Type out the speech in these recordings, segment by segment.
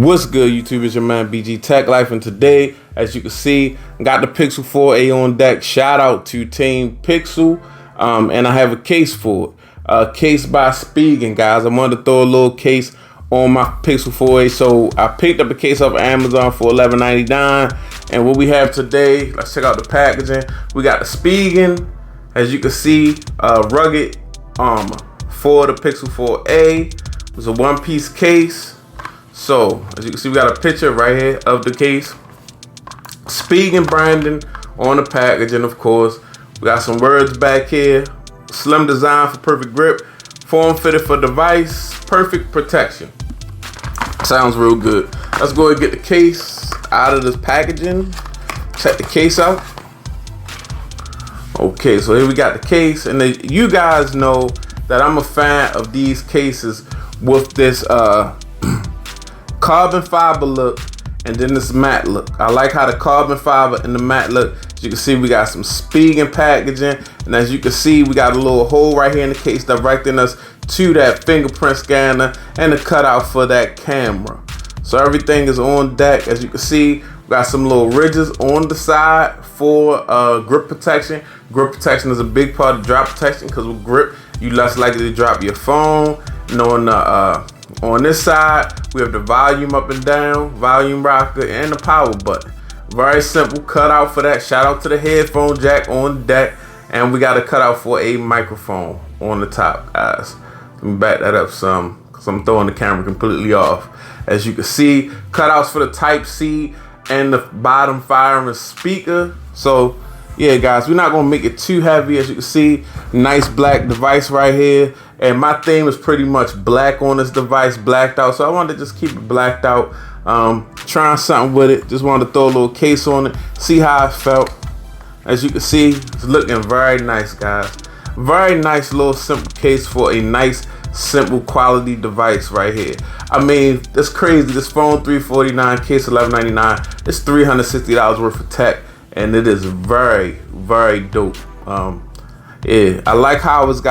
What's good, YouTube? It's your man BG Tech Life, and today, as you can see, got the Pixel 4a on deck. Shout out to Team Pixel, and I have a case for it. A case by Spigen, guys. I wanted to throw a little case on my Pixel 4a, so I picked up a case off Amazon for $11.99. And what we have today, let's check out the packaging. We got the Spigen, as you can see, rugged armor for the Pixel 4a. It's a one-piece case. So, as you can see, we got a picture right here of the case. Spigen branding on the packaging, of course. We got some words back here. Slim design for perfect grip. Form fitted for device. Perfect protection. Sounds real good. Let's go ahead and get the case out of this packaging. Check the case out. Okay, so here we got the case. And you guys know that I'm a fan of these cases with this carbon fiber look and then this matte look. I like how the carbon fiber and the matte look. As you can see, we got some Spigen packaging, and as you can see, we got a little hole right here in the case directing us to that fingerprint scanner and the cutout for that camera. So everything is on deck. As you can see, we got some little ridges on the side for grip protection. Grip protection is a big part of drop protection, because with grip, you're less likely to drop your phone. And on this side, we have the volume up and down, volume rocker, and the power button. Very simple cutout for that. Shout out to the headphone jack on deck. And we got a cutout for a microphone on the top, guys. Let me back that up some, because I'm throwing the camera completely off. As you can see, cutouts for the Type-C and the bottom firing speaker. So, yeah, guys, we're not going to make it too heavy. As you can see, nice black device right here. And my theme is pretty much black on this device, blacked out. So I wanted to just keep it blacked out. Trying something with it. Just wanted to throw a little case on it. See how it felt. As you can see, it's looking very nice, guys. Very nice little simple case for a nice, simple quality device right here. I mean, that's crazy. This phone, $349, case $11.99. It's $360 worth of tech. And it is very, very dope. Yeah, I like how it's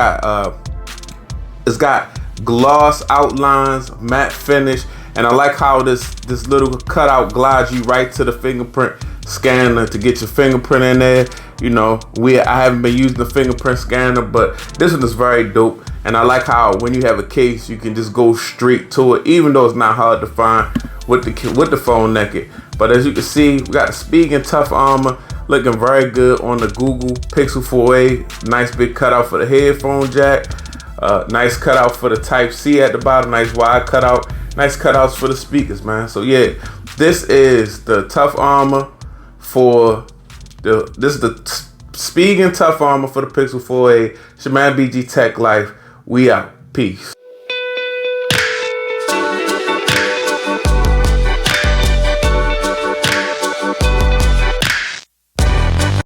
got gloss outlines, matte finish, and I like how this little cutout glides you right to the fingerprint scanner to get your fingerprint in there. You know, I haven't been using the fingerprint scanner, but this one is very dope. And I like how when you have a case, you can just go straight to it, even though it's not hard to find with the phone naked. But as you can see, we got the Spigen Tough Armor looking very good on the Google Pixel 4a. Nice big cutout for the headphone jack. Nice cutout for the Type-C at the bottom. Nice wide cutout. Nice cutouts for the speakers, man. So yeah, this is the Tough Armor for this is the Spigen Tough Armor for the Pixel 4a. It's your man BG Tech Life. We out. Peace.